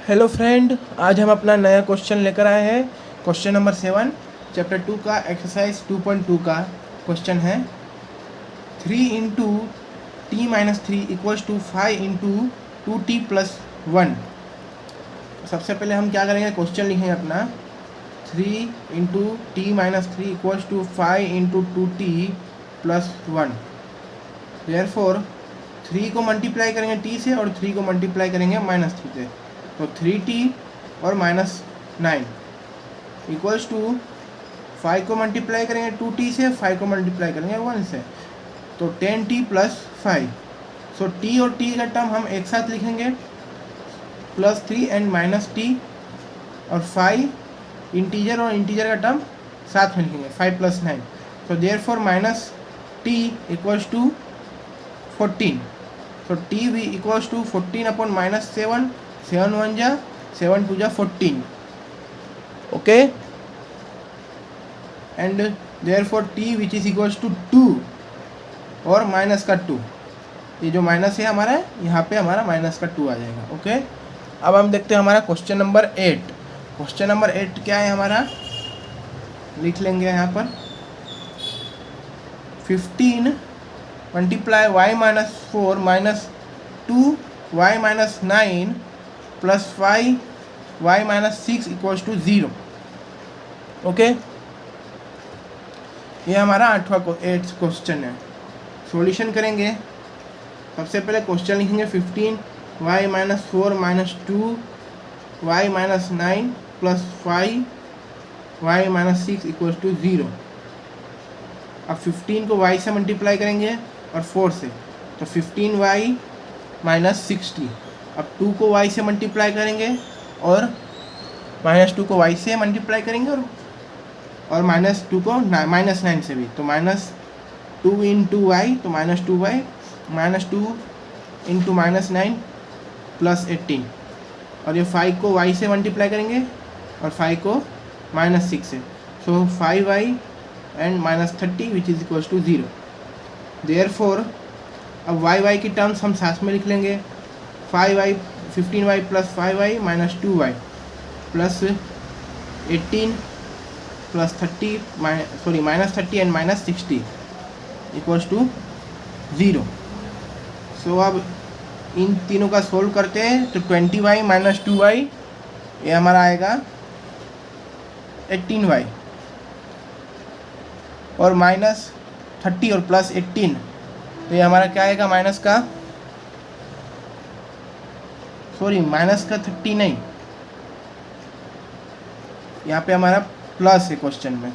Hello friend, आज हम अपना नया क्वेश्चन लेकर आए हैं। क्वेश्चन नंबर 7 चैप्टर 2 का एक्सरसाइज 2.2 का क्वेश्चन है 3 into t minus 3 equals to 5 into 2t+1। सबसे पहले हम क्या करेंगे, क्वेश्चन लिखेंगे अपना 3 into t minus 3 equals to 5 into 2t+1। Therefore 3 को मल्टीप्लाई करेंगे t से और 3 को मल्टीप्लाई करेंगे -3 से, तो 3t और -9 इक्वल्स टू 5 को मल्टीप्लाई करेंगे 2t से, 5 को मल्टीप्लाई करेंगे 1 से, तो 10t+5। सो t और t का टर्म हम एक साथ लिखेंगे +3 एंड -t, और 5 इंटीजर और इंटीजर का टर्म साथ में लिखेंगे 5 + 9। तो देयरफॉर -t इक्वल्स टू 14। तो t भी इक्वल्स टू 14/-7, 7 1 जा 7 2 जा 14, okay. And therefore t which is equals to 2 और माइनस का 2, ये जो माइनस है हमारा, यहाँ पे हमारा माइनस का 2 आ जाएगा, ओके। अब हम देखते हैं हमारा क्वेश्चन नंबर 8। क्वेश्चन नंबर 8 क्या है हमारा, लिख लेंगे यहाँ पर 15 multiply y-4 -2y-9 plus 5y-6 equals to 0, okay. ये हमारा 8वां क्वेश्चन है। सॉल्यूशन करेंगे, सबसे पहले क्वेश्चन लिखेंगे 15y-4 -2y-9 plus 5y-6 equals to 0। अब 15 को y से मल्टीप्लाई करेंगे और 4 से, तो 15y-60। अब 2 को y से मल्टीप्लाई करेंगे और -2 को y से मल्टीप्लाई करेंगे और -2 को -9 से भी, तो -2 इंटू y, तो -2y, -2 इंटू -9 प्लस 18, और ये 5 को y से मल्टीप्लाई करेंगे और 5 को -6 से, so 5y and -30 which is equals to 0। Therefore अब y की टर्म्स हम साथ में लिख लेंगे, 15y plus 5y -2y plus 18 plus 30 -30 and -60 equals to 0। So अब इन तीनों का सोल्व करते हैं, तो 20y - 2y ये हमारा आएगा 18y, और -30 और प्लस 18, तो ये हमारा क्या आएगा, माइनस का 30 नहीं, यहाँ पे हमारा प्लस है क्वेश्चन में,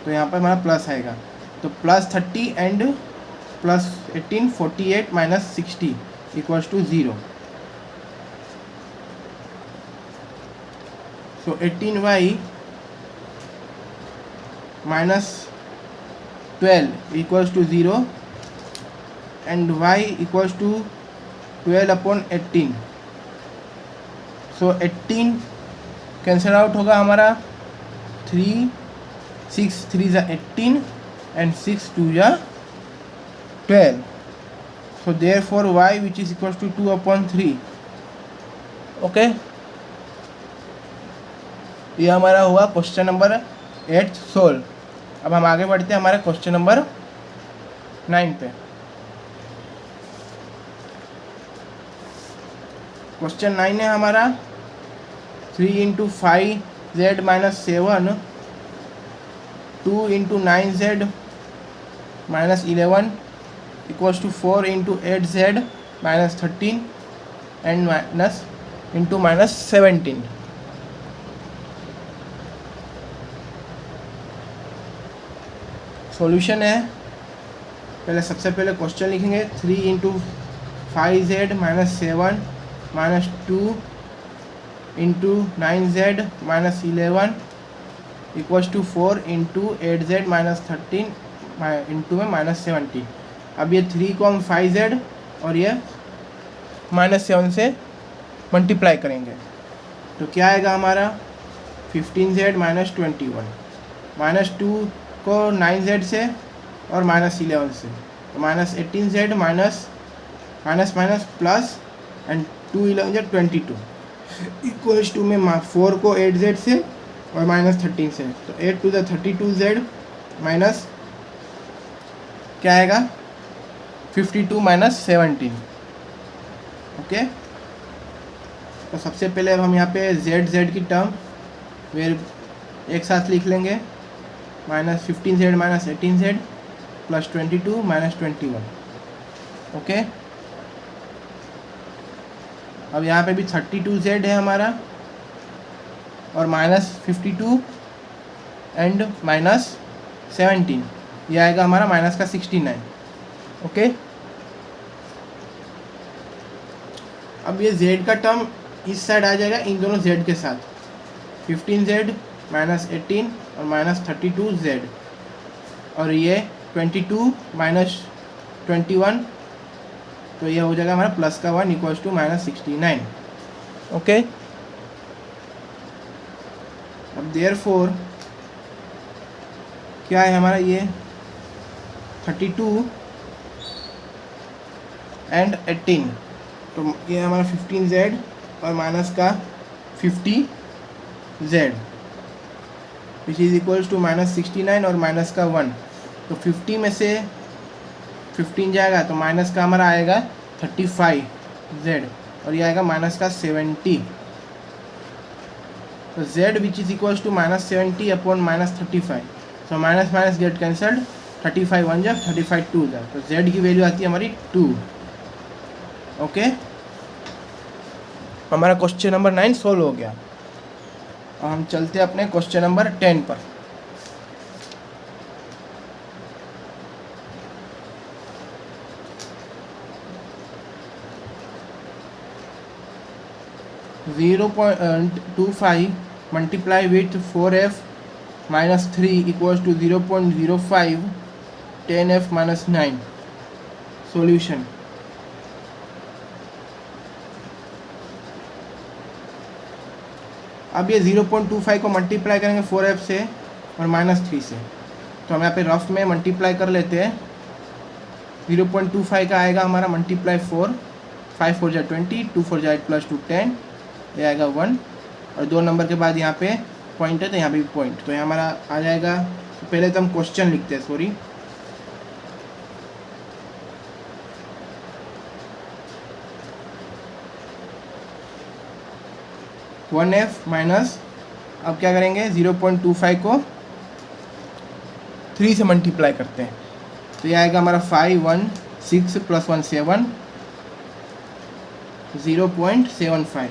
तो यहाँ पे हमारा प्लस आएगा, तो +30 and plus 18 48 -60 equals to 0। So 18y -12 equals to 0 and y equals to 12/18। So 18 cancel out होगा हमारा, 3 6 3 = 18 and 6 2 = 12। So therefore y which is equals to 2/3, okay. ये हमारा हुआ क्वेश्चन नंबर 8 सोल्व। अब हम आगे बढ़ते हैं हमारे क्वेश्चन नंबर 9 पे। क्वेश्चन 9 है हमारा 3 into 5z - 7 2 into 9z - 11 equals to 4 into 8z - 13 and minus into -17। Solution है, पहले सबसे पहले क्वेश्चन लिखेंगे 3 into 5z - 7 -2 into 9z - 11 equals to 4 into 8z - 13 into में -17। अब ये 3 को हम 5z और ये -7 से मल्टीप्लाई करेंगे, तो क्या आएगा हमारा 15z - 21, -2 को 9z से और -11 से, तो -18z minus minus plus and 2 11 जा 22 इक्वल्स टू में 4 को 8z से और -13 से, तो 8 टू द 32z माइनस क्या आएगा 52 माइनस 17। ओके, तो सबसे पहले अब हम यहाँ पे z की टर्म वेर एक साथ लिख लेंगे, -15z minus 18z plus 22 minus 21। Okay, अब यहाँ पे भी 32z है हमारा और -52 एंड -17, ये आएगा हमारा माइनस का 69। ओके, अब ये z का टर्म इस साइड आ जाएगा इन दोनों z के साथ, 15z माइनस 18 और -32z, और ये 22 माइनस 21, तो ये हो जाएगा हमारा प्लस का 1 इक्वल्स टू -69। ओके, अब देयरफॉर क्या है हमारा ये 32 एंड 18, तो ये हमारा 15z और माइनस का 50z which is equals to -69 और माइनस का 1, तो 50 में से 15 जाएगा तो माइनस का हमारा आएगा 35z और ये आएगा माइनस का 70, तो z which is equals to -70 upon -35, so minus minus get cancelled, 35 1 जा 35 2 जा, तो z की वैल्यू आती है हमारी 2। ओके, हमारा क्वेश्चन नंबर 9 सोल्व हो गया। और हम चलते हैं अपने क्वेश्चन नंबर 10 पर। (0.25) multiply with 4f minus 3 equals to 0.05 10f minus 9। Solution, अब ये 0.25 को मल्टीप्लाई करेंगे 4f से और -3 से, तो हम यहाँ पे रफ में मल्टीप्लाई कर लेते हैं। 0.25 का आएगा हमारा मल्टीप्लाई 4, 5 4 जा 20, 2 4 जा 8 प्लस 2 10, ये आएगा 1, और 2 नंबर के बाद यहाँ पे पॉइंट है तो यहाँ पे भी पॉइंट, तो यहाँ हमारा आ जाएगा। तो पहले तो हम क्वेश्चन लिखते हैं, सॉरी, वन एफ माइनस, अब क्या करेंगे 0.25 को 3 से मल्टीप्लाई करते हैं, तो ये आएगा हमारा 5 1 6 प्लस 1 7 0.75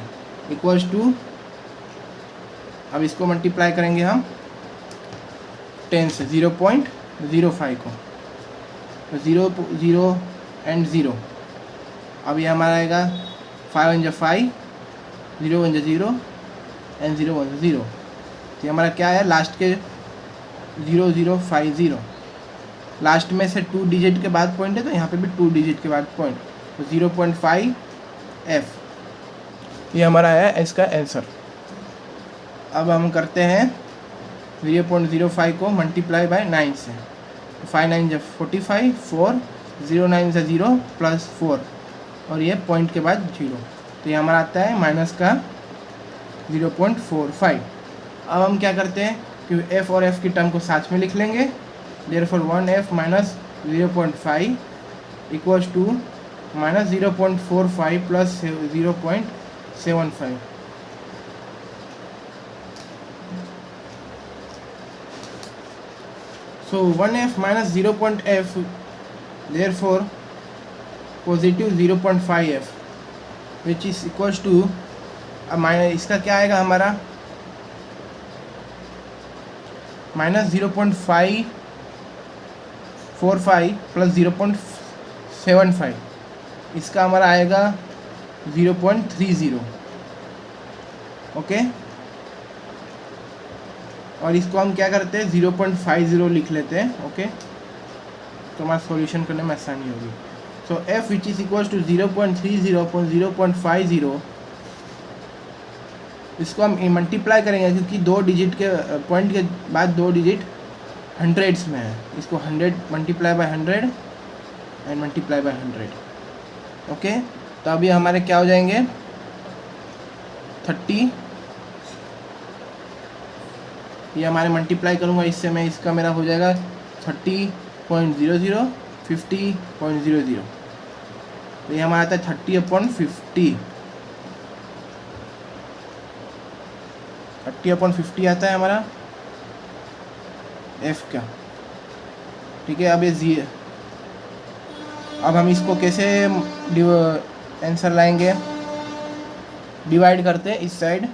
इक्वल्स टू, अब इसको मल्टीप्लाई करेंगे हम 10 से 0.05 को, तो 0 0 एंड 0, अब ये हमारा आएगा 5 1 जा 5, 0 1 जा 0 एंड 0 1 जा 0, तो ये हमारा क्या है लास्ट के 0050, लास्ट में से 2 डिजिट के बाद पॉइंट है तो यहाँ पे भी 2 डिजिट के बाद पॉइंट, तो 0.5 f, ये हमारा है इसका आंसर। अब हम करते हैं 0.05 को मल्टीप्लाई बाय 9 से, 5 9 जा 45, 4 0 9 जा 0 प्लस 4 और ये पॉइंट के बाद 0, तो ये हमारा आता है माइनस का 0.45। अब हम क्या करते हैं कि f और f की टर्म को साथ में लिख लेंगे, therefore 1f minus 0.5 equals to minus 0.45 plus 0.75। So 1f minus 0.f, therefore positive 0.5f which is equals to, अब माइनस इसका क्या आएगा हमारा -0.545 प्लस 0.75, इसका हमारा आएगा 0.30। ओके, और इसको हम क्या करते हैं 0.50 लिख लेते हैं। ओके, तो हमारा सॉल्यूशन करने में आसानी होगी। So f which is equals to 0.30 upon 0.50, इसको हम मल्टीप्लाई करेंगे क्योंकि 2 डिजिट के पॉइंट के बाद 2 डिजिट हंड्रेड्स में है, इसको 100 multiply by 100 and multiply by 100। Okay, तो अभी हमारे क्या हो जाएंगे 30, ये हमारे मल्टीप्लाई करूँगा इससे मैं, इसका मेरा हो जाएगा 30.00, 50.00, तो ये हमारा आता है 30/50, 30/50 आता है हमारा f का। ठीक है, अब हम इसको कैसे आंसर लाएंगे, डिवाइड करते हैं इस साइड,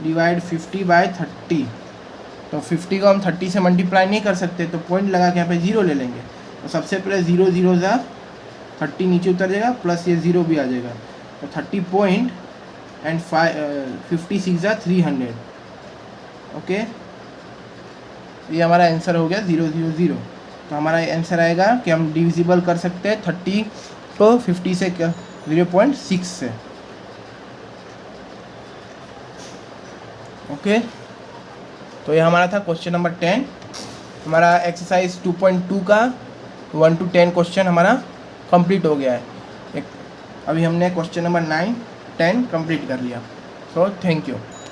डिवाइड 50/30, तो 50 को हम 30 से मल्टीप्लाई नहीं कर सकते, तो पॉइंट लगा के यहाँ पे 0 ले लेंगे। तो सबसे पहले 0 0 जा 30 नीचे उतर जाएगा, प्लस ये 0 भी आ जाएगा, तो 30 पॉइंट एंड 56 जा 300। ओके, ये हमारा आंसर हो गया 0 0 0। तो हमारा आंसर आएगा कि हम डिविजिबल कर सकते हैं 30 को 50 से 0.6 से। ओके, तो ये हमारा था क्वेश्चन नंबर 10। हमारा एक्सरसाइज 2.2 का 1 to 10 क्वेश्चन हमारा कंप्लीट हो गया है। अभी हमने क्वेश्चन नंबर 9 10 कंप्लीट कर लिया। So thank you.